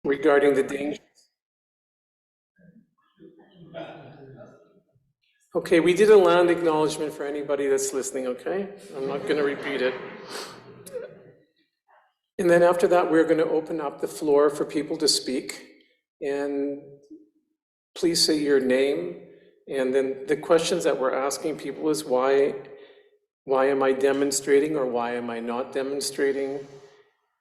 regarding the danger. Okay, we did a land acknowledgement for anybody that's listening, okay? I'm not going to repeat it. And then after that, we're going to open up the floor for people to speak. And please say your name. And then the questions that we're asking people is why am I demonstrating or why am I not demonstrating?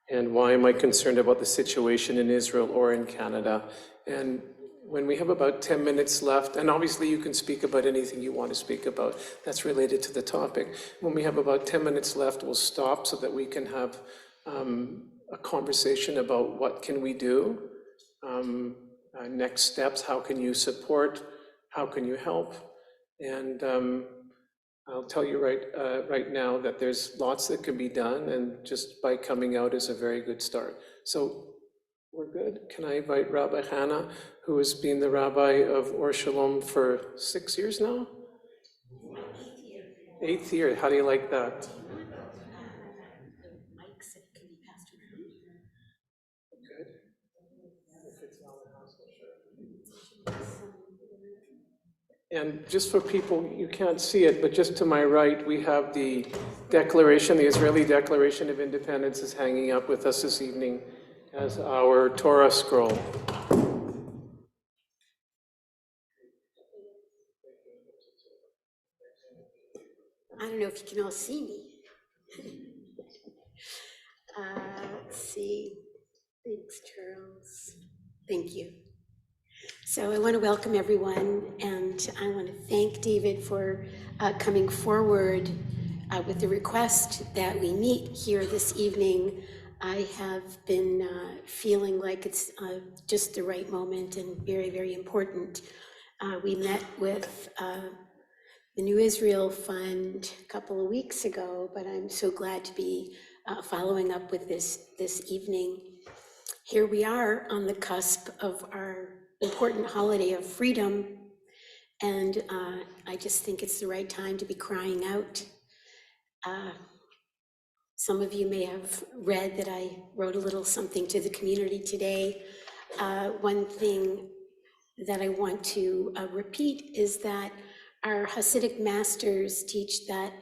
And why am I concerned about the situation in Israel or in Canada? And when we have about 10 minutes left, and obviously you can speak about anything you want to speak about that's related to the topic. When we have about 10 minutes left, we'll stop so that we can have a conversation about what can we do, next steps, how can you support, how can you help? And I'll tell you right now that there's lots that can be done, and just by coming out is a very good start. So we're good. Can I invite Rabbi Hannah, who has been the rabbi of Or Shalom for 6 years now? 8th year. How do you like that? Good. And just for people, you can't see it, but just to my right, we have the declaration, the Israeli Declaration of Independence is hanging up with us this evening as our Torah scroll. I don't know if you can all see me. Let's see. Thanks, Charles. Thank you. So I want to welcome everyone, and I want to thank David for coming forward with the request that we meet here this evening. I have been feeling like it's just the right moment and very, very important. We met with the New Israel Fund a couple of weeks ago, but I'm so glad to be following up with this evening. Here we are on the cusp of our important holiday of freedom, and I just think it's the right time to be crying out. Some of you may have read that I wrote a little something to the community today. One thing that I want to repeat is that our Hasidic masters teach that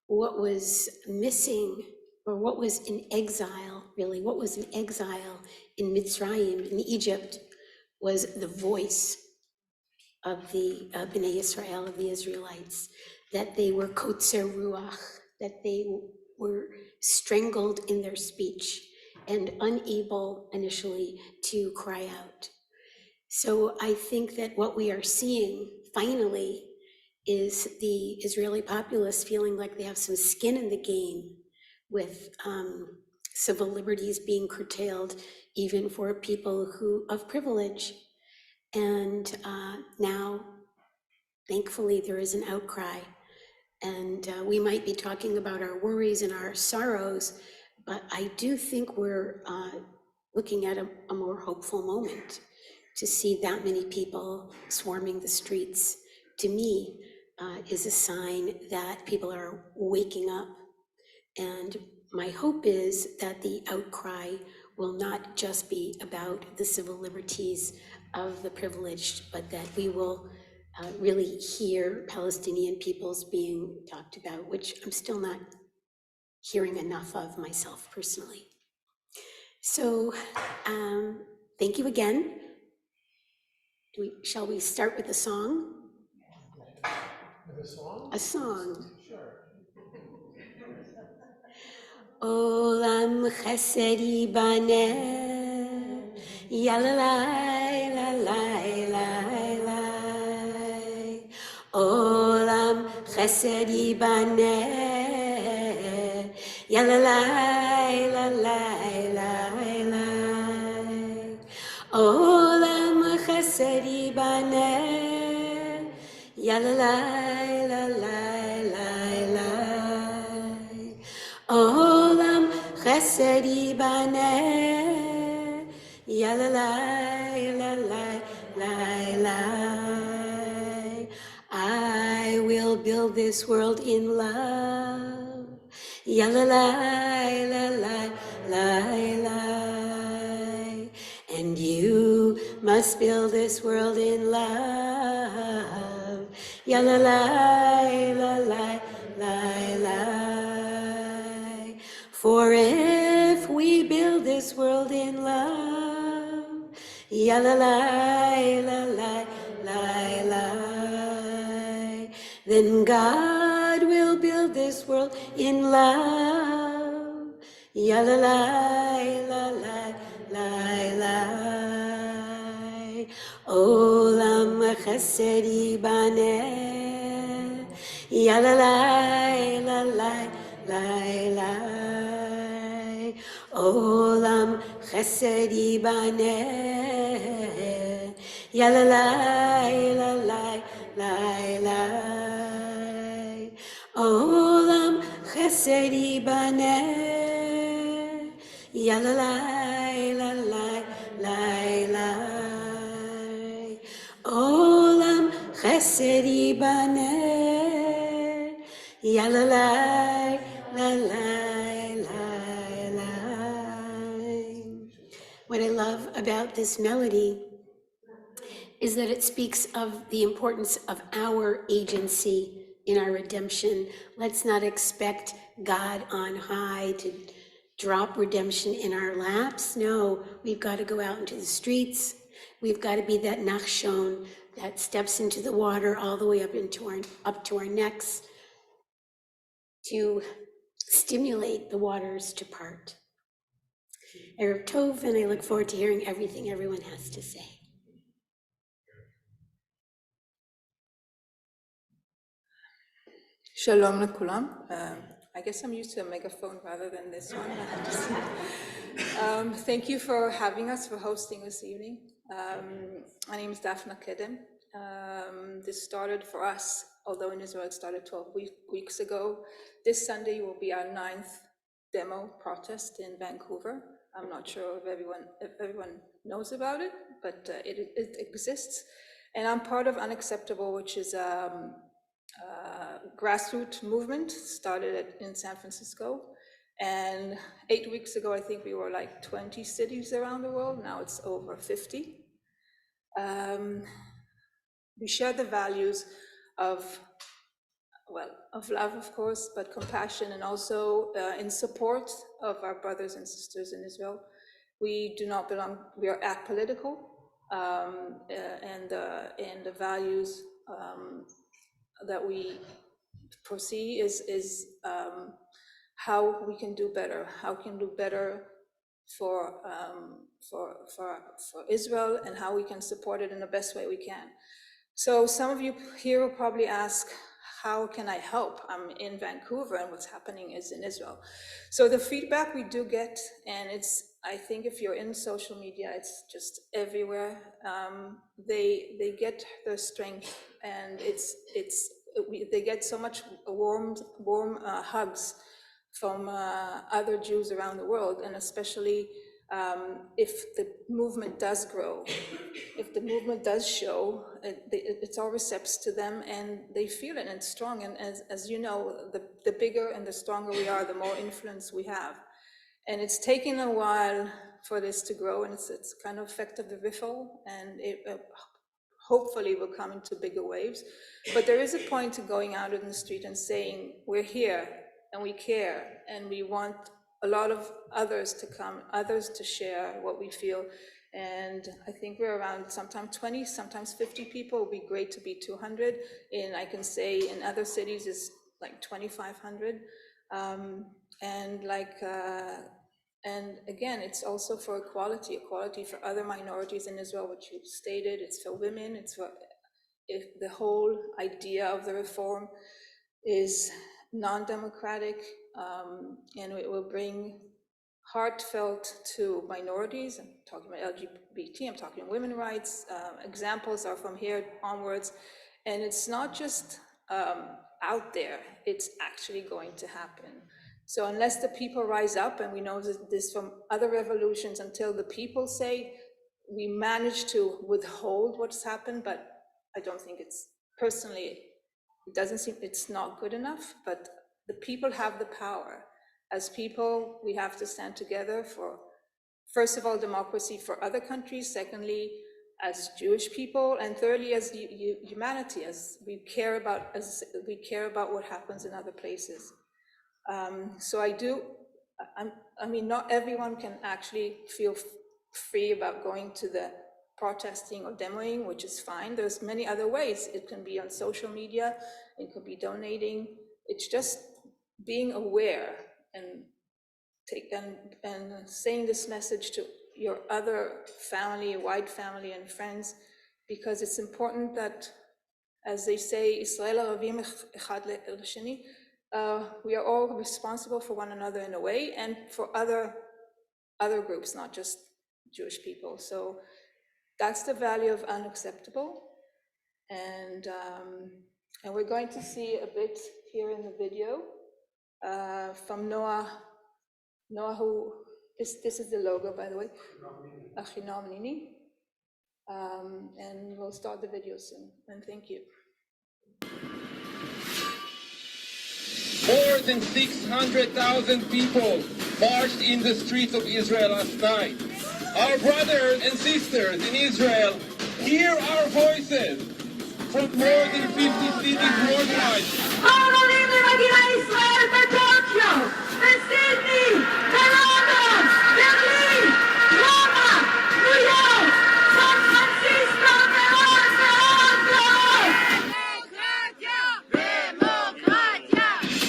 what was missing, or what was in exile, really, what was in exile in Mitzrayim, in Egypt, was the voice of the Bnei Israel, of the Israelites, that they were kotzer ruach, that they were strangled in their speech and unable initially to cry out. So I think that what we are seeing finally is the Israeli populace feeling like they have some skin in the game with civil liberties being curtailed, even for people who of privilege. And now, thankfully, there is an outcry. And we might be talking about our worries and our sorrows, but I do think we're looking at a more hopeful moment to see that many people swarming the streets. To me, is a sign that people are waking up. And my hope is that the outcry will not just be about the civil liberties of the privileged, but that we will really hear Palestinian peoples being talked about, which I'm still not hearing enough of myself personally. So thank you again. Shall we start with a song? With a song? A song. Sure. Olam chesed yibaneh, yalalai, lalai, lai, lai. Olam chesed yibaneh, yalalai, lalai, lai, lai. Olam chesed yibaneh, yalalai, lalai, lai, lai. Olam chesed yibaneh, yalalai, lalai, lai, lai. I will build this world in love, yalalai, lalai, lai, lai. And you must build this world in love. Ya la la la la la la. For if we build this world in love, ya la la la la la la, then God will build this world in love. Ya la la la la la la. Olam chesed yibaneh. Ya la la la la la la. Olam chesed yibaneh. Ya la la la la la la. Olam chesed yibaneh. Ya la la la la la la. Olam chesed yibaneh. Ya la la la la la la. What I love about this melody is that it speaks of the importance of our agency in our redemption. Let's not expect God on high to drop redemption in our laps. No, we've got to go out into the streets. We've got to be that Nachshon that steps into the water all the way up to our necks to stimulate the waters to part. Erev Tov, and I look forward to hearing everything everyone has to say. Shalom לכולם. I guess I'm used to a megaphone rather than this one. Thank you for having us, for hosting this evening. My name is Daphna Kedem. This started for us, although in Israel it started 12 weeks ago. This Sunday will be our 9th demo protest in Vancouver. I'm not sure if everyone knows about it, but it exists. And I'm part of Unacceptable, which is grassroots movement started in San Francisco, and 8 weeks ago I think we were like 20 cities around the world. Now it's over 50. We share the values of love, of course, but compassion, and also in support of our brothers and sisters in Israel. We do not belong, we are apolitical, and the values that we foresee is how we can do better, for Israel, and how we can support it in the best way we can. So some of you here will probably ask, how can I help? I'm in Vancouver and what's happening is in Israel. So the feedback we do get, and I think if you're in social media, it's just everywhere. They get their strength, and they get so much warm hugs from other Jews around the world, and especially if the movement does grow, if the movement does show, it's all recepts to them, and they feel it, and it's strong. And as you know, the bigger and the stronger we are, the more influence we have. And it's taken a while for this to grow, and it's kind of effect of the riffle, and it hopefully will come into bigger waves. But there is a point to going out in the street and saying, we're here, and we care, and we want a lot of others to come, others to share what we feel. And I think we're around sometimes 20, sometimes 50 people. It would be great to be 200. And I can say in other cities it's like 2,500. And again, it's also for equality for other minorities in Israel, which you stated. It's for women. It's for, if the whole idea of the reform is non-democratic, and it will bring heartfelt to minorities. I'm talking about LGBT, I'm talking women's rights. Examples are from here onwards. And it's not just out there, it's actually going to happen. So unless the people rise up, and we know this from other revolutions, until the people say, we manage to withhold what's happened, but I don't think it's, personally, it doesn't seem, it's not good enough, but the people have the power. As people, we have to stand together first of all, democracy for other countries, secondly, as Jewish people, and thirdly, as humanity, as we care about what happens in other places. So I mean, not everyone can actually feel free about going to the protesting or demoing, which is fine. There's many other ways. It can be on social media, it could be donating. It's just being aware and saying this message to your other family, wide family and friends, because it's important that, as they say, Israel Aravim echad l'sheni, we are all responsible for one another in a way, and for other groups, not just Jewish people. So that's the value of unacceptable. And we're going to see a bit here in the video from Noah, who, this is the logo, by the way, Achinoam Nini. And we'll start the video soon, and thank you. More than 600,000 people marched in the streets of Israel last night. Our brothers and sisters in Israel, hear our voices from more than 50 cities worldwide.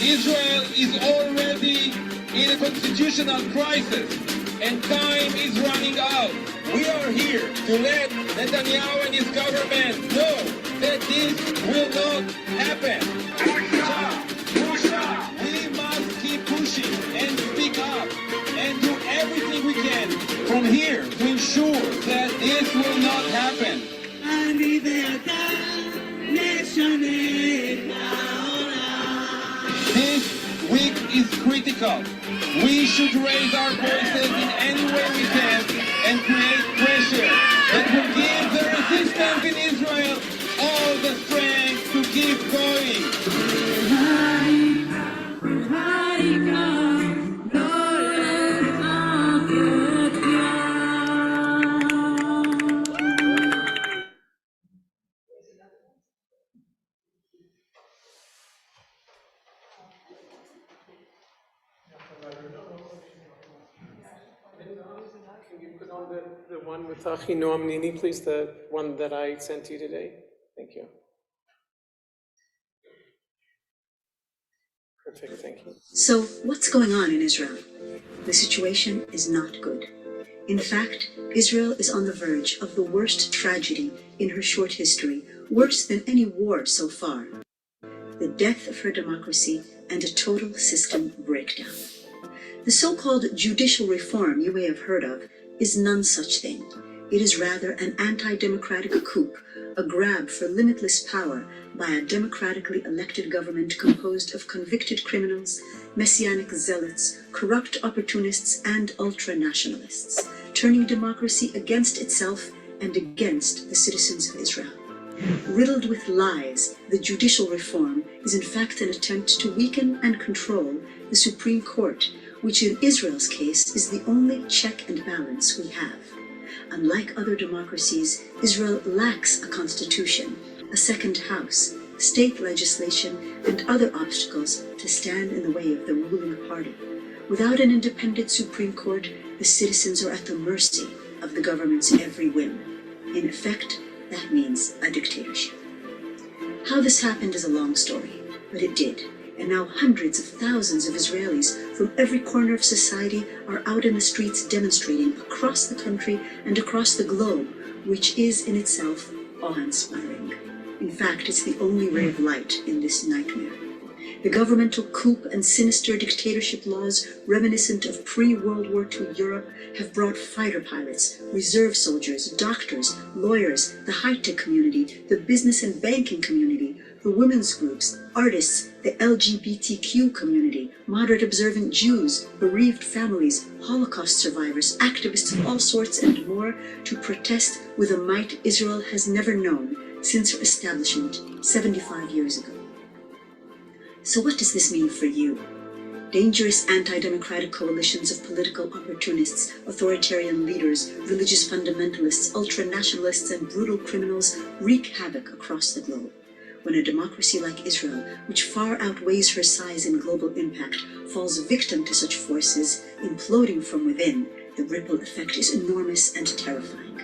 Israel is already in a constitutional crisis, and time is running out. We are here to let Netanyahu and his government know that this will not happen. We must keep pushing and speak up and do everything we can from here to ensure that this will not happen. This week is critical. We should raise our voices in any way we can and create pressure that will give the resistance in Israel all the strength to keep going. Can you put on the one with Achinoam Nini, please, the one that I sent you today? Thank you. Perfect, thank you. So, what's going on in Israel? The situation is not good. In fact, Israel is on the verge of the worst tragedy in her short history, worse than any war so far. The death of her democracy and a total system breakdown. The so-called judicial reform you may have heard of is none such thing. It is rather an anti-democratic coup, a grab for limitless power by a democratically elected government composed of convicted criminals, messianic zealots, corrupt opportunists, and ultra-nationalists, turning democracy against itself and against the citizens of Israel. Riddled with lies, the judicial reform is in fact an attempt to weaken and control the Supreme Court, which in Israel's case is the only check and balance we have. Unlike other democracies, Israel lacks a constitution, a second house, state legislation, and other obstacles to stand in the way of the ruling party. Without an independent Supreme Court, the citizens are at the mercy of the government's every whim. In effect, that means a dictatorship. How this happened is a long story, but it did. And now hundreds of thousands of Israelis from every corner of society are out in the streets demonstrating across the country and across the globe, which is in itself awe-inspiring. In fact, it's the only ray of light in this nightmare. The governmental coup and sinister dictatorship laws reminiscent of pre-World War II Europe have brought fighter pilots, reserve soldiers, doctors, lawyers, the high-tech community, the business and banking community, the women's groups, artists, the LGBTQ community, moderate observant Jews, bereaved families, Holocaust survivors, activists of all sorts and more to protest with a might Israel has never known since her establishment 75 years ago. So what does this mean for you? Dangerous anti-democratic coalitions of political opportunists, authoritarian leaders, religious fundamentalists, ultra-nationalists, and brutal criminals wreak havoc across the globe. When a democracy like Israel, which far outweighs her size and global impact, falls victim to such forces, imploding from within, the ripple effect is enormous and terrifying.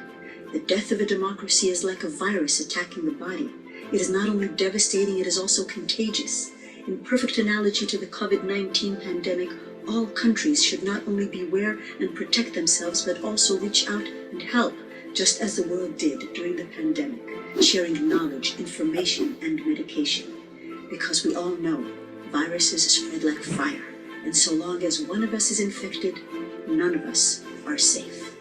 The death of a democracy is like a virus attacking the body. It is not only devastating, it is also contagious. In perfect analogy to the COVID-19 pandemic, all countries should not only beware and protect themselves, but also reach out and help, just as the world did during the pandemic, sharing knowledge, information, and medication. Because we all know viruses spread like fire, and so long as one of us is infected, none of us are safe.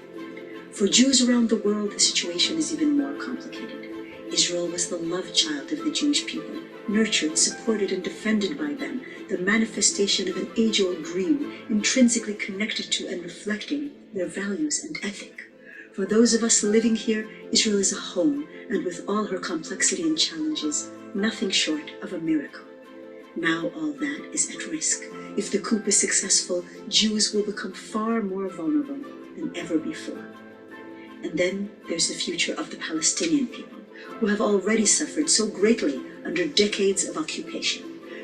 For Jews around the world, the situation is even more complicated. Israel was the love child of the Jewish people, nurtured, supported, and defended by them, the manifestation of an age-old dream, intrinsically connected to and reflecting their values and ethic. For those of us living here, Israel is a home, and with all her complexity and challenges, nothing short of a miracle. Now all that is at risk. If the coup is successful, Jews will become far more vulnerable than ever before. And then there's the future of the Palestinian people, who have already suffered so greatly under decades of occupation.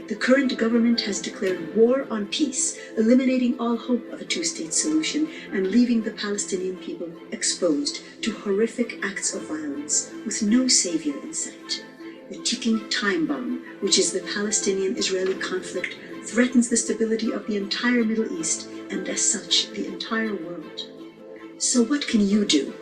The current government has declared war on peace, eliminating all hope of a two-state solution and leaving the Palestinian people exposed to horrific acts of violence with no savior in sight. The ticking time bomb, which is the Palestinian-Israeli conflict, threatens the stability of the entire Middle East and, as such, the entire world. So what can you do?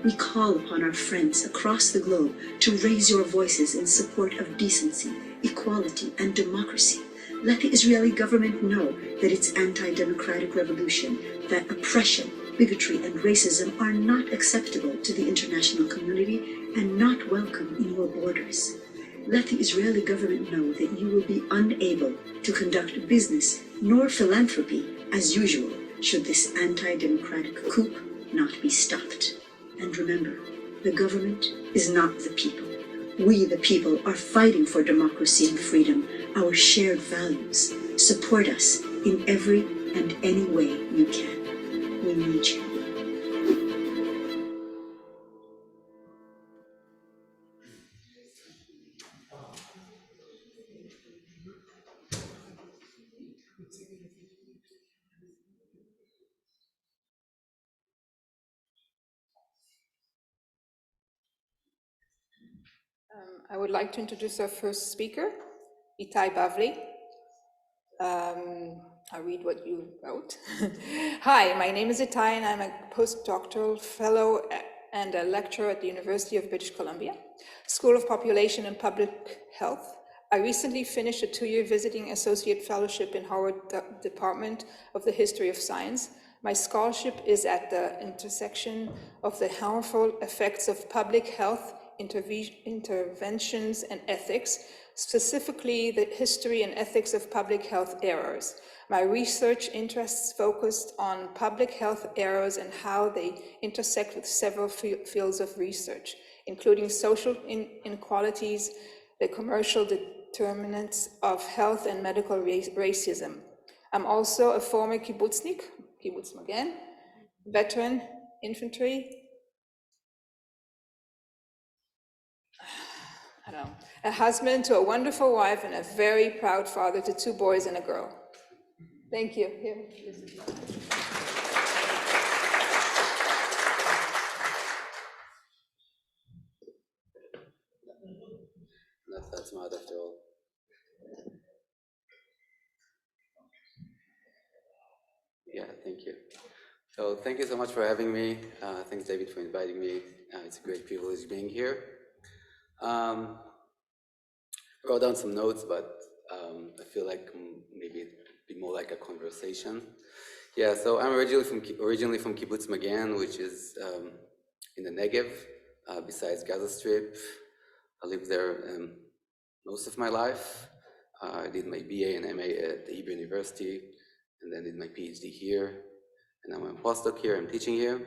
We call upon our friends across the globe to raise your voices in support of decency, equality, and democracy. Let the Israeli government know that its anti-democratic revolution, that oppression, bigotry, and racism are not acceptable to the international community and not welcome in your borders. Let the Israeli government know that you will be unable to conduct business nor philanthropy as usual should this anti-democratic coup not be stopped. And remember, the government is not the people. We, the people, are fighting for democracy and freedom, our shared values. Support us in every and any way you can. We need you. I would like to introduce our first speaker, Itai Bavli. I'll read what you wrote. Hi, my name is Itai, and I'm a postdoctoral fellow and a lecturer at the University of British Columbia, School of Population and Public Health. I recently finished a 2-year visiting associate fellowship in Howard Department of the History of Science. My scholarship is at the intersection of the harmful effects of public health interventions and ethics, specifically the history and ethics of public health errors. My research interests focused on public health errors and how they intersect with several fields of research, including social inequalities, the commercial determinants of health, and medical racism. I'm also a former kibbutznik, kibbutz Magen, veteran infantry, a husband to a wonderful wife, and a very proud father to 2 boys and a girl. Thank you. Here, Not that smart after all. Yeah, thank you. So thank you so much for having me. Thanks, David, for inviting me. It's a great privilege being here. Wrote down some notes, but I feel like maybe it'd be more like a conversation. Yeah, so I'm originally from Kibbutz Magen, which is in the Negev, besides Gaza Strip. I lived there most of my life. I did my BA and MA at the Hebrew University, and then did my PhD here. And I'm a postdoc here, I'm teaching here.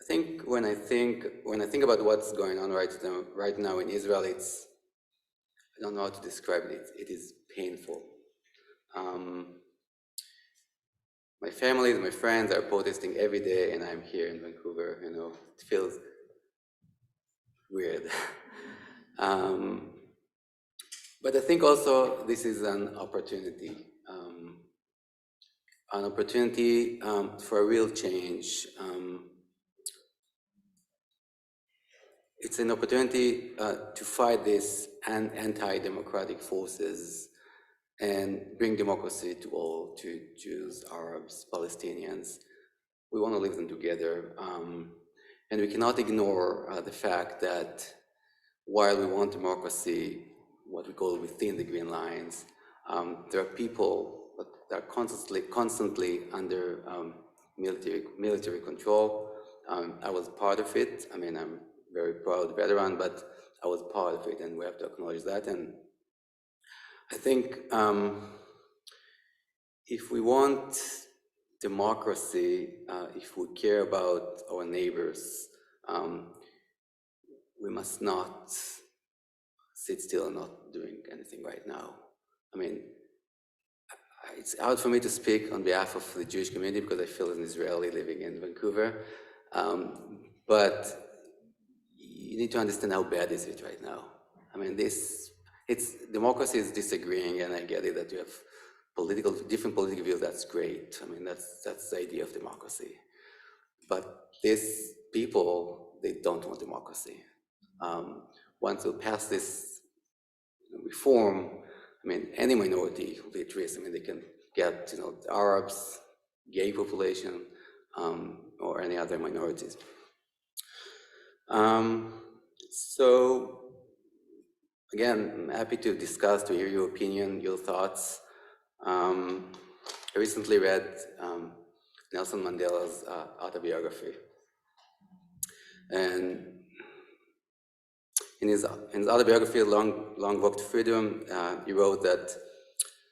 I think when I think about what's going on right now in Israel, I don't know how to describe it. It is painful. My family, my friends are protesting every day, and I'm here in Vancouver. You know, it feels weird. But I think also this is an opportunity for a real change. It's an opportunity to fight this anti-democratic forces and bring democracy to all, to Jews, Arabs, Palestinians. We want to live them together. And we cannot ignore the fact that while we want democracy, what we call within the green lines, there are people that are constantly under military control. I was part of it. I mean, I'm a very proud veteran, but I was part of it, and we have to acknowledge that. And I think if we want democracy, if we care about our neighbors, we must not sit still and not doing anything right now. I mean, it's hard for me to speak on behalf of the Jewish community because I feel as an Israeli living in Vancouver, but you need to understand how bad is it right now. I mean, democracy is disagreeing, and I get it that you have different political views. That's great. I mean, that's the idea of democracy. But these people, they don't want democracy. Once we pass this reform, I mean, any minority will be at risk. I mean, they can get, the Arabs, gay population, or any other minorities. So, again, I'm happy to discuss, to hear your opinion, your thoughts. I recently read Nelson Mandela's autobiography. And in his autobiography, Long Walk to Freedom, he wrote that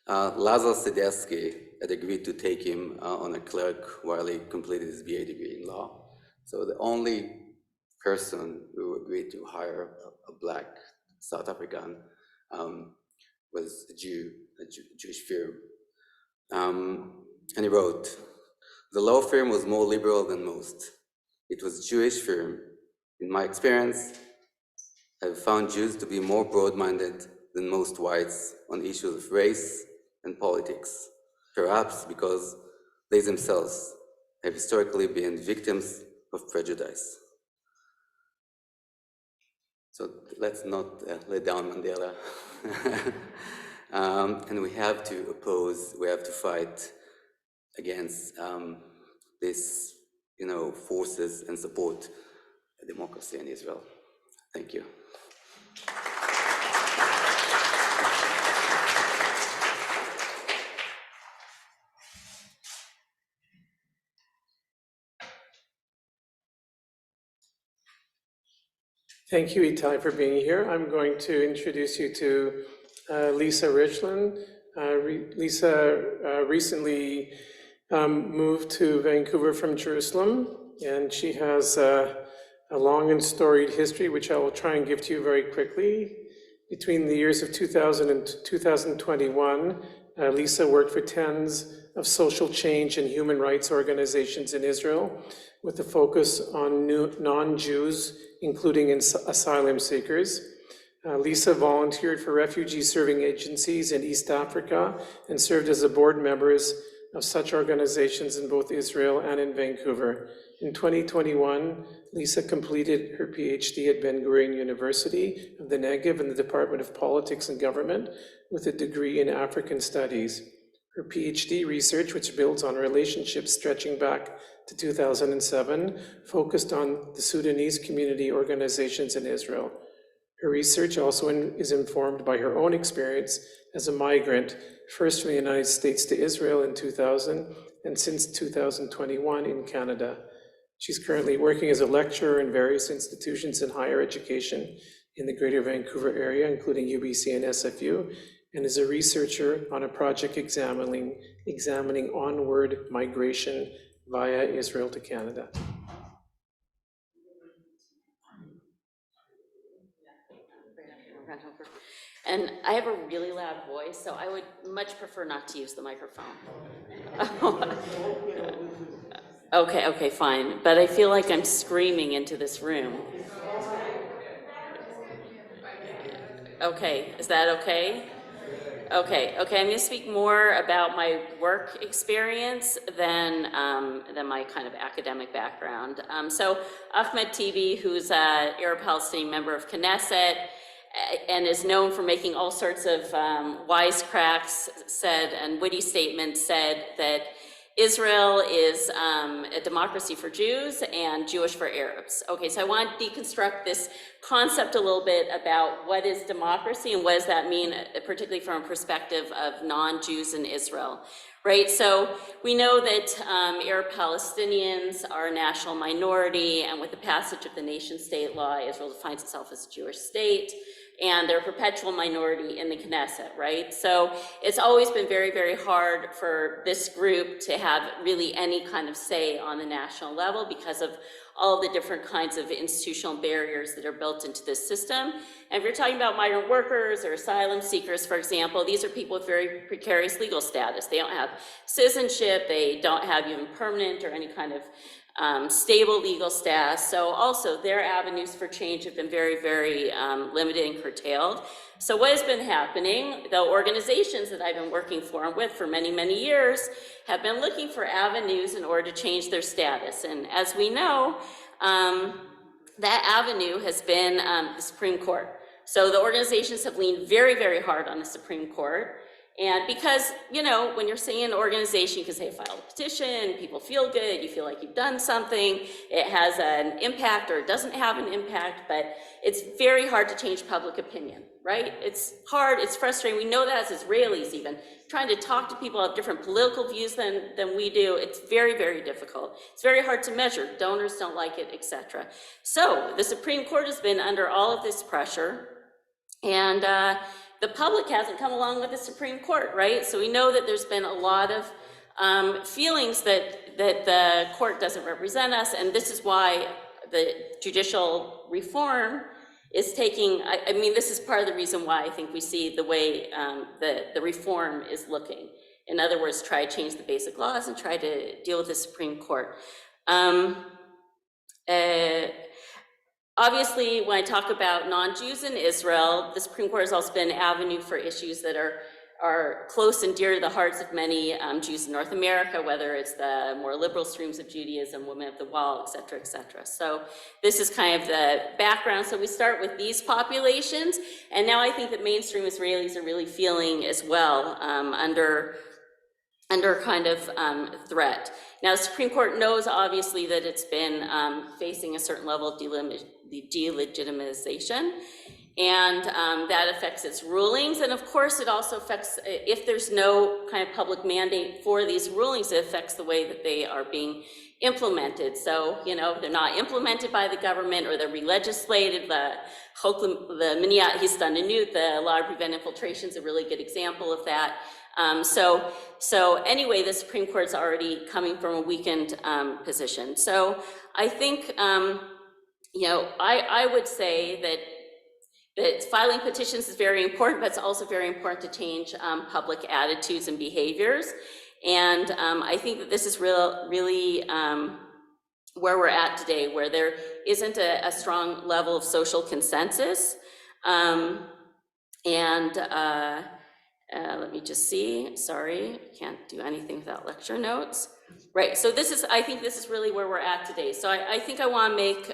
Lazar Sadetsky had agreed to take him on a clerk while he completed his BA degree in law. So the only person who agreed to hire a black South African was a Jewish firm. And he wrote, the law firm was more liberal than most. It was a Jewish firm. In my experience, I've found Jews to be more broad-minded than most whites on issues of race and politics, perhaps because they themselves have historically been victims of prejudice. So let's not let down Mandela. And we have to fight against these, forces and support democracy in Israel. Thank you. Thank you, Itai, for being here. I'm going to introduce you to Lisa Richland. Lisa recently moved to Vancouver from Jerusalem, and she has a long and storied history, which I will try and give to you very quickly. Between the years of 2000 and 2021, Lisa worked for tens of social change and human rights organizations in Israel, with a focus on non-Jews, including asylum seekers. Lisa volunteered for refugee serving agencies in East Africa and served as a board member of such organizations in both Israel and in Vancouver. In 2021, Lisa completed her PhD at Ben Gurion University of the Negev in the Department of Politics and Government with a degree in African Studies. Her PhD research, which builds on relationships stretching back to 2007, focused on the Sudanese community organizations in Israel. Her research also is informed by her own experience as a migrant, first from the United States to Israel in 2000, and since 2021 in Canada. She's currently working as a lecturer in various institutions in higher education in the Greater Vancouver area, including UBC and SFU, and is a researcher on a project examining onward migration via Israel to Canada. And I have a really loud voice, so I would much prefer not to use the microphone. Okay, fine. But I feel like I'm screaming into this room. Okay, is that okay? Okay, I'm going to speak more about my work experience than my kind of academic background. So Ahmed Tibi, who's an Arab-Palestinian member of Knesset and is known for making all sorts of wisecracks, and witty statements, said that Israel is a democracy for Jews and Jewish for Arabs. Okay, so I want to deconstruct this concept a little bit about what is democracy and what does that mean, particularly from a perspective of non-Jews in Israel, right? So we know that Arab Palestinians are a national minority, and with the passage of the nation-state law, Israel defines itself as a Jewish state, and they're a perpetual minority in the Knesset, right? So it's always been very, very hard for this group to have really any kind of say on the national level because of all the different kinds of institutional barriers that are built into this system. And if you're talking about migrant workers or asylum seekers, for example, these are people with very precarious legal status. They don't have citizenship, they don't have even permanent or any kind of stable legal status. So also their avenues for change have been very, very limited and curtailed. So what has been happening, the organizations that I've been working for and with for many, many years have been looking for avenues in order to change their status. And as we know, that avenue has been the Supreme Court. So the organizations have leaned very, very hard on the Supreme Court. And because, you know, when you're saying an organization, you can say file a petition, people feel good, you feel like you've done something, it has an impact or it doesn't have an impact, but it's very hard to change public opinion, right? It's hard, it's frustrating. We know that as Israelis even. Trying to talk to people who have different political views than we do, it's very, very difficult. It's very hard to measure. Donors don't like it, etc. So the Supreme Court has been under all of this pressure, and the public hasn't come along with the Supreme Court, right? So we know that there's been a lot of feelings that the court doesn't represent us, and this is why the judicial reform is taking, I mean, this is part of the reason why I think we see the way the reform is looking. In other words, try to change the basic laws and try to deal with the Supreme Court. Obviously, when I talk about non-Jews in Israel, the Supreme Court has also been an avenue for issues that are close and dear to the hearts of many Jews in North America, whether it's the more liberal streams of Judaism, Women of the Wall, et cetera, et cetera. So this is kind of the background. So we start with these populations, and now I think that mainstream Israelis are really feeling as well under kind of threat. Now, the Supreme Court knows, obviously, that it's been facing a certain level of delegitimization, and that affects its rulings. And of course, it also affects, if there's no kind of public mandate for these rulings, it affects the way that they are being implemented. So, you know, they're not implemented by the government or they're re-legislated. The Miniat Histananut, the law to prevent infiltration, is a really good example of that. So anyway, the Supreme Court's already coming from a weakened position. So I think, you know, I would say that filing petitions is very important, but it's also very important to change public attitudes and behaviors. And I think that this is really where we're at today, where there isn't a strong level of social consensus. Let me just see, sorry, can't do anything without lecture notes. Right, so I think this is really where we're at today. So I think I want to make,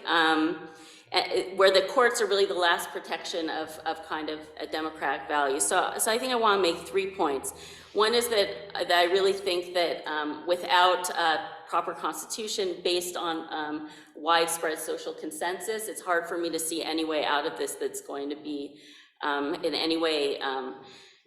where the courts are really the last protection of kind of a democratic value. So I think I want to make 3 points. One is that I really think that without a proper constitution based on widespread social consensus, it's hard for me to see any way out of this that's going to be in any way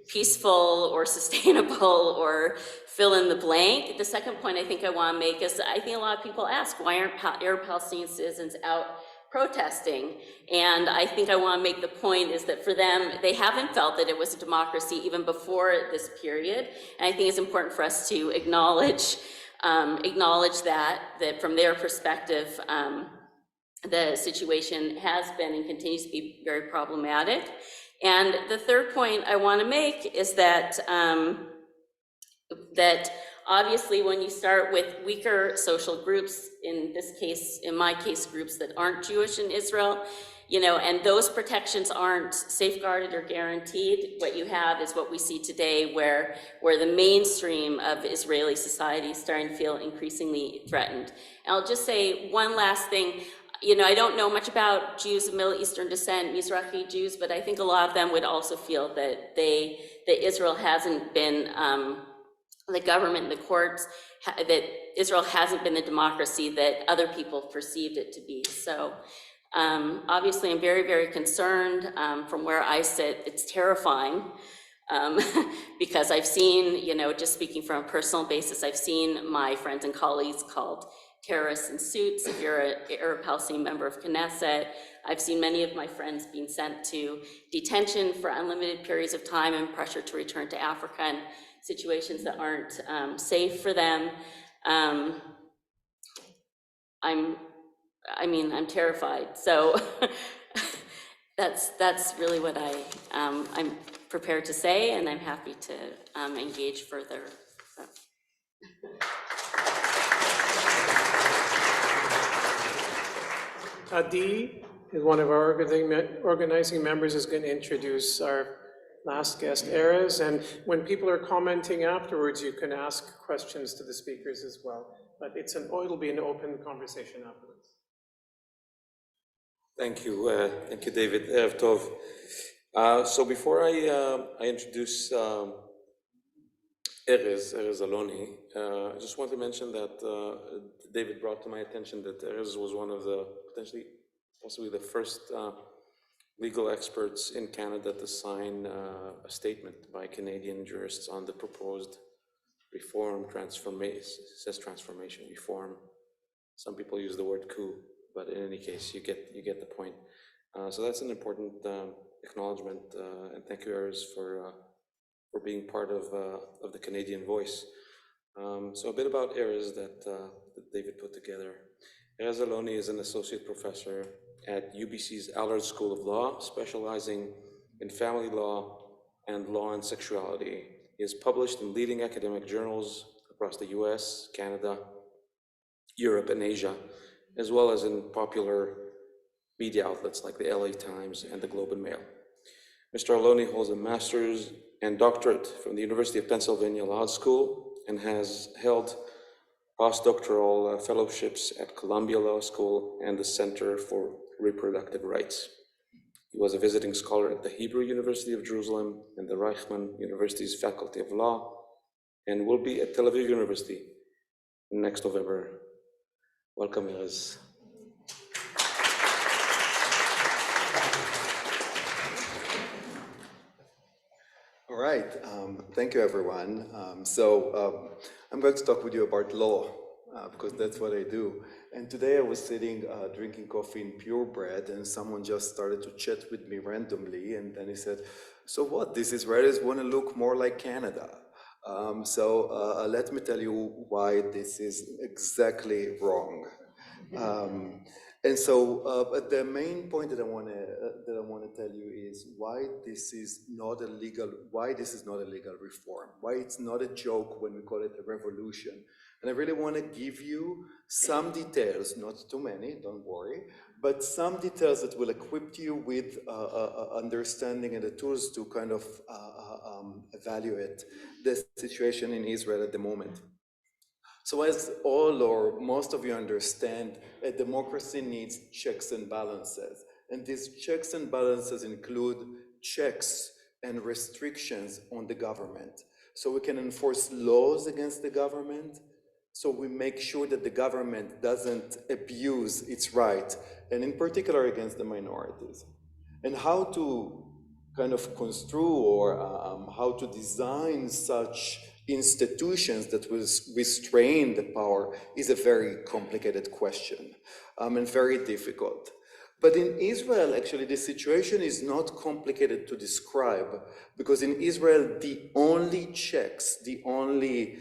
peaceful or sustainable or fill in the blank. The second point I think I want to make is I think a lot of people ask, why aren't Arab Palestinian citizens out protesting? And I think I want to make the point is that for them, they haven't felt that it was a democracy even before this period. And I think it's important for us to acknowledge that from their perspective, the situation has been and continues to be very problematic. And the third point I want to make is that, that obviously when you start with weaker social groups, in this case, in my case, groups that aren't Jewish in Israel, you know, and those protections aren't safeguarded or guaranteed, what you have is what we see today, where the mainstream of Israeli society is starting to feel increasingly threatened. And I'll just say one last thing. You know, I don't know much about Jews of Middle Eastern descent, Mizrahi Jews, but I think a lot of them would also feel that that Israel hasn't been, the government, the courts, that Israel hasn't been the democracy that other people perceived it to be. So obviously I'm very, very concerned. From where I sit, it's terrifying. Because I've seen, you know, just speaking from a personal basis, I've seen my friends and colleagues called terrorists in suits. If you're an Arab Palestinian member of Knesset, I've seen many of my friends being sent to detention for unlimited periods of time and pressure to return to Africa in situations that aren't safe for them. I'm terrified. So that's really what I'm prepared to say, and I'm happy to engage further. So. Adi is one of our organizing members, is going to introduce our last guest, Erez, and when people are commenting afterwards, you can ask questions to the speakers as well. But it'll be an open conversation afterwards. Thank you, David. Erev Tov. So before I introduce Erez Aloni, I just want to mention that David brought to my attention that Erez was one of the possibly the first legal experts in Canada to sign a statement by Canadian jurists on the proposed reform, transformation. It says transformation, reform. Some people use the word coup, but in any case, you get the point. So that's an important acknowledgement, and thank you, Erez, for being part of the Canadian voice. So a bit about Erez that David put together. Erez Aloni is an associate professor at UBC's Allard School of Law, specializing in family law and law and sexuality. He has published in leading academic journals across the US, Canada, Europe, and Asia, as well as in popular media outlets like the LA Times and the Globe and Mail. Mr. Aloni holds a master's and doctorate from the University of Pennsylvania Law School and has held postdoctoral fellowships at Columbia Law School and the Center for Reproductive Rights. He was a visiting scholar at the Hebrew University of Jerusalem and the Reichman University's Faculty of Law, and will be at Tel Aviv University next November. Welcome, Erez. All right, thank you, everyone. I'm going to talk with you about law, because that's what I do. And today I was sitting drinking coffee in Purebred, and someone just started to chat with me randomly, and then he said, so what, these Israelis want to look more like Canada. Let me tell you why this is exactly wrong. The main point that I want to tell you is why this is not a legal reform, why it's not a joke when we call it a revolution. And I really want to give you some details, not too many, don't worry, but some details that will equip you with understanding and the tools to kind of evaluate the situation in Israel at the moment. So as all or most of you understand, a democracy needs checks and balances. And these checks and balances include checks and restrictions on the government. So we can enforce laws against the government, so we make sure that the government doesn't abuse its right, and in particular against the minorities. And how to kind of construe or how to design such institutions that will restrain the power is a very complicated question and very difficult. But in Israel, actually, the situation is not complicated to describe, because in Israel, the only checks, the only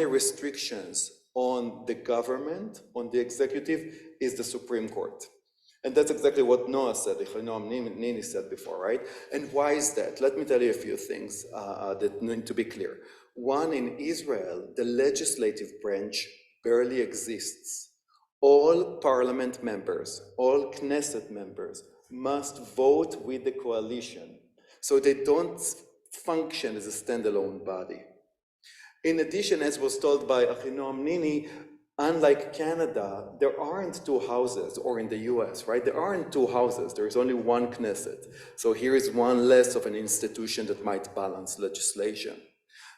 restrictions on the government, on the executive, is the Supreme Court. And that's exactly what Noah said, Noam Nini said before, right? And why is that? Let me tell you a few things that need to be clear. One, in Israel, the legislative branch barely exists. All parliament members, all Knesset members must vote with the coalition. So they don't function as a standalone body. In addition, as was told by Achinoam Nini, unlike Canada, there aren't two houses, or in the US, right? There aren't two houses, there is only one Knesset. So here is one less of an institution that might balance legislation.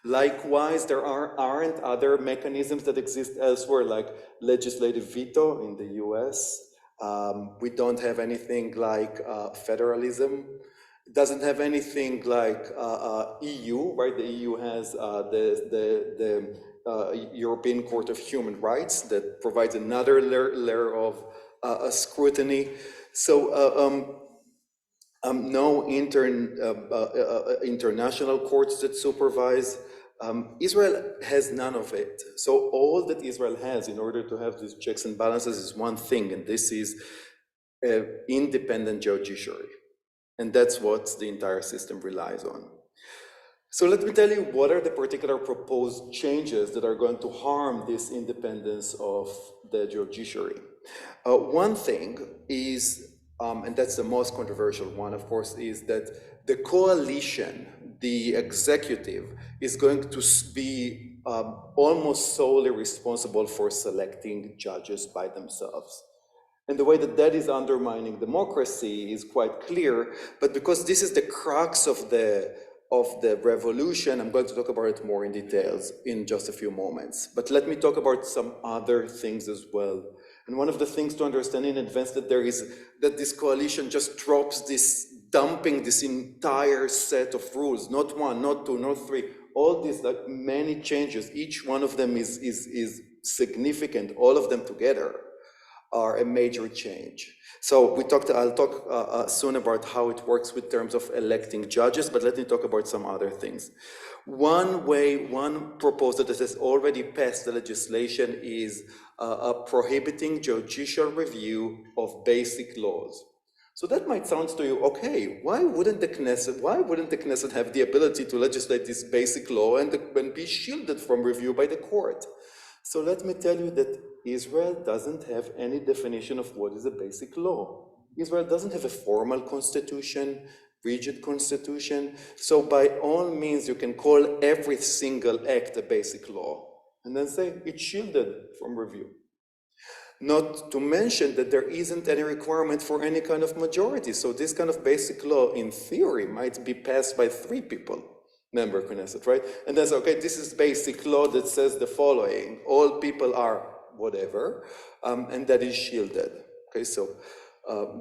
Likewise, there aren't other mechanisms that exist elsewhere, like legislative veto in the US. We don't have anything like federalism. It doesn't have anything like EU, right? The EU has the European Court of Human Rights that provides another layer of scrutiny. So no international courts that supervise. Israel has none of it. So all that Israel has in order to have these checks and balances is one thing, and this is independent judiciary. And that's what the entire system relies on. So let me tell you what are the particular proposed changes that are going to harm this independence of the judiciary. One thing is, and that's the most controversial one, of course, is that the coalition, the executive, is going to be almost solely responsible for selecting judges by themselves. And the way that that is undermining democracy is quite clear, but because this is the crux of the revolution, I'm going to talk about it more in details in just a few moments. But let me talk about some other things as well. And one of the things to understand in advance that this coalition just drops dumping this entire set of rules, not one, not two, not three, all these like many changes, each one of them is significant, all of them together are a major change. So I'll talk soon about how it works with terms of electing judges, but let me talk about some other things. One proposal that has already passed the legislation is prohibiting judicial review of basic laws. So that might sound to you, okay, why wouldn't the Knesset have the ability to legislate this basic law and be shielded from review by the court? So let me tell you that Israel doesn't have any definition of what is a basic law. Israel doesn't have a formal constitution, rigid constitution. So by all means, you can call every single act a basic law and then say it's shielded from review. Not to mention that there isn't any requirement for any kind of majority. So this kind of basic law, in theory, might be passed by 3 people. Member Knesset, right? And then say, okay, this is basic law that says the following: all people are whatever, and that is shielded. Okay, so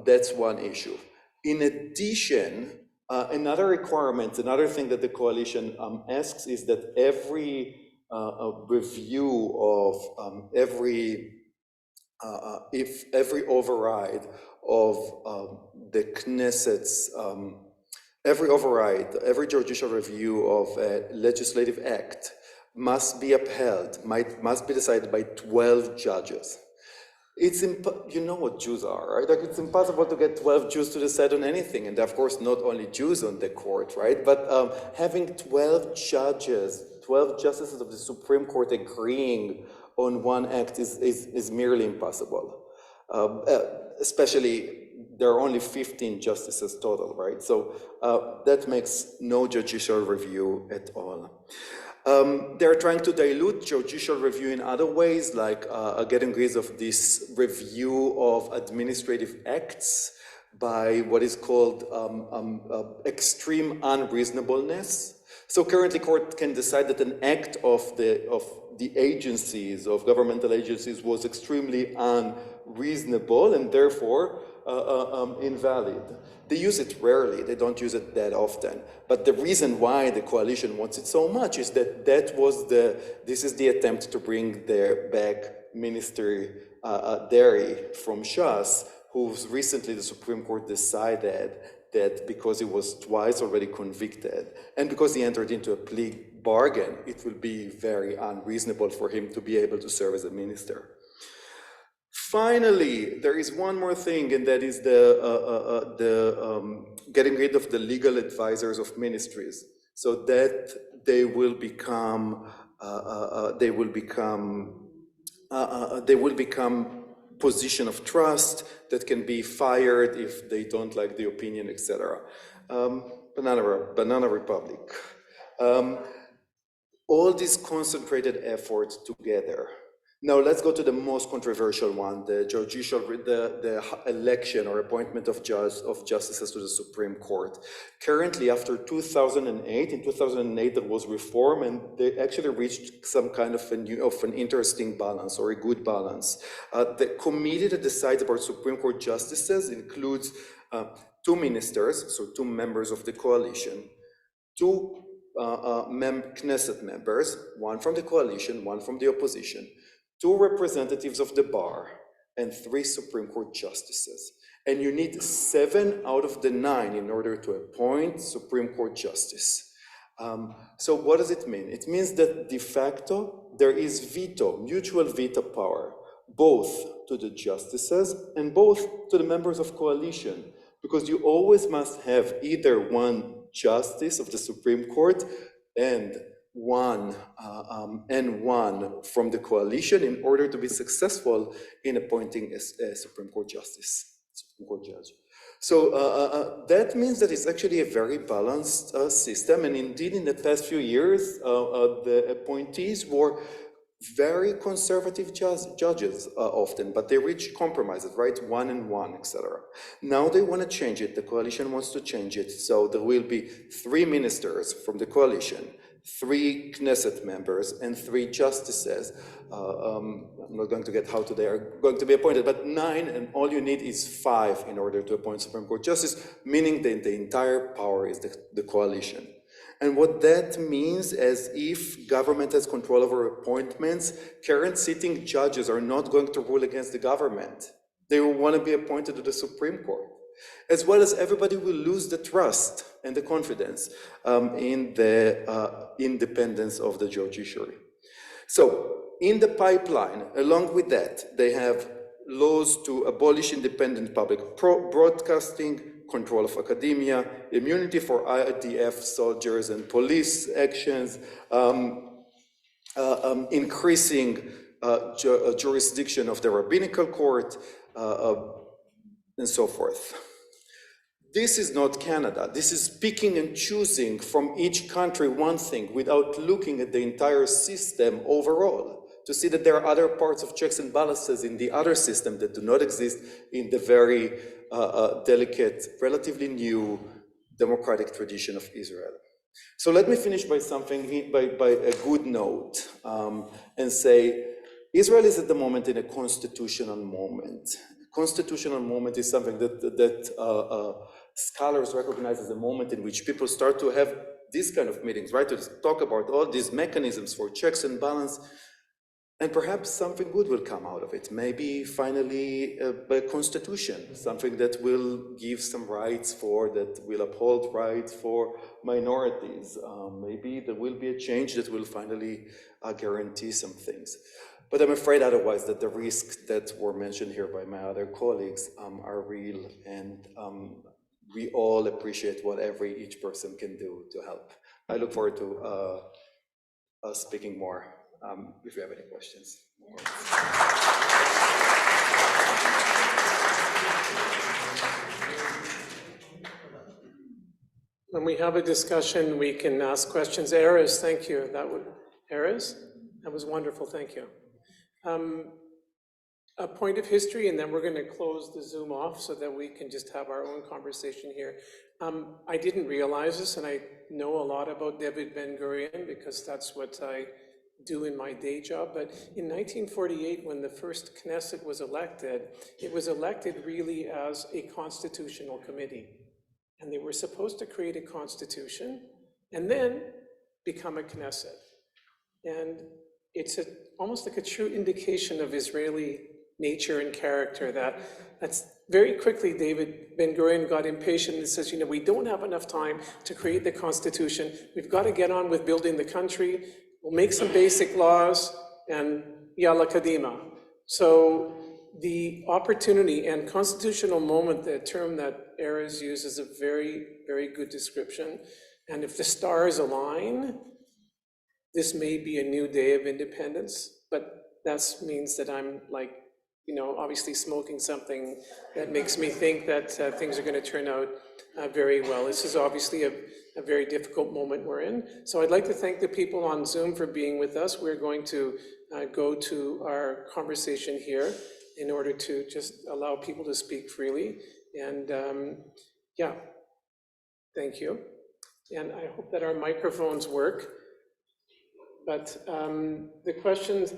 that's one issue. In addition, another requirement, another thing that the coalition asks is that every review of every override of the Knesset's every judicial review of a legislative act must be upheld, must be decided by 12 judges. You know what Jews are, right? Like it's impossible to get 12 Jews to decide on anything, and of course not only Jews on the court, right? But having 12 judges, 12 justices of the Supreme Court agreeing on one act is merely impossible, especially there are only 15 justices total, right? So that makes no judicial review at all. They're trying to dilute judicial review in other ways, like getting rid of this review of administrative acts by what is called extreme unreasonableness. So currently, court can decide that an act of the agencies, of governmental agencies, was extremely unreasonable and therefore invalid. They use it rarely, they don't use it that often. But the reason why the coalition wants it so much is that this is the attempt to bring back Minister Deri from Shas, who's recently the Supreme Court decided that because he was twice already convicted and because he entered into a plea bargain, it will be very unreasonable for him to be able to serve as a minister. Finally, there is one more thing, and that is getting rid of the legal advisors of ministries, so that they will become position of trust that can be fired if they don't like the opinion, etc. Banana Republic. All these concentrated efforts together. Now let's go to the most controversial one, the election or appointment of justices to the Supreme Court. Currently, after 2008, in 2008 there was reform, and they actually reached some kind of an interesting balance, or a good balance. The committee that decides about Supreme Court justices includes 2 ministers, so 2 members of the coalition, 2 Knesset members, 1 from the coalition, 1 from the opposition, 2 representatives of the bar, and 3 Supreme Court justices. And you need 7 out of the 9 in order to appoint Supreme Court justice. So what does it mean? It means that de facto, there is veto, mutual veto power, both to the justices and both to the members of coalition, because you always must have either 1 justice of the Supreme Court and one from the coalition in order to be successful in appointing a Supreme Court justice, Supreme Court judge. So that means that it's actually a very balanced system, and indeed in the past few years, the appointees were very conservative judges often, but they reach compromises, right? 1 and 1, etc. Now they want to change it. The coalition wants to change it. So there will be 3 ministers from the coalition, 3 Knesset members, and 3 justices. I'm not going to get how they are going to be appointed, but 9, and all you need is 5 in order to appoint Supreme Court justice, meaning that the entire power is the coalition. And what that means is if government has control over appointments, current sitting judges are not going to rule against the government. They will want to be appointed to the Supreme Court, as well as everybody will lose the trust and the confidence in the independence of the judiciary. So in the pipeline, along with that, they have laws to abolish independent public broadcasting, control of academia, immunity for IDF soldiers and police actions, increasing jurisdiction of the rabbinical court, and so forth. This is not Canada. This is picking and choosing from each country one thing without looking at the entire system overall, to see that there are other parts of checks and balances in the other system that do not exist in the very delicate, relatively new democratic tradition of Israel. So let me finish by by a good note, and say, Israel is at the moment in a constitutional moment. Constitutional moment is something that scholars recognize as a moment in which people start to have these kind of meetings, right? To talk about all these mechanisms for checks and balance. And perhaps something good will come out of it. Maybe finally a constitution, something that will give some rights that will uphold rights for minorities. Maybe there will be a change that will finally guarantee some things. But I'm afraid otherwise that the risks that were mentioned here by my other colleagues are real, and we all appreciate what each person can do to help. I look forward to speaking more. If you have any questions. When we have a discussion, we can ask questions. Erez, thank you. Erez? That was wonderful, thank you. A point of history, and then we're going to close the Zoom off so that we can just have our own conversation here. I didn't realize this, and I know a lot about David Ben-Gurion because that's what I do in my day job, but in 1948, when the first Knesset was elected, it was elected really as a constitutional committee. And they were supposed to create a constitution and then become a Knesset. And it's almost like a true indication of Israeli nature and character that's very quickly David Ben-Gurion got impatient and says, we don't have enough time to create the constitution. We've got to get on with building the country. We'll make some basic laws and yalla kadima. So the opportunity and constitutional moment, the term that Erez used, is a very, very good description. And if the stars align, this may be a new day of independence, but that means that I'm like, obviously smoking something that makes me think that things are going to turn out very well. This is obviously a very difficult moment we're in. So I'd like to thank the people on Zoom for being with us. We're going to go to our conversation here in order to just allow people to speak freely. And yeah, thank you. And I hope that our microphones work. But the questions,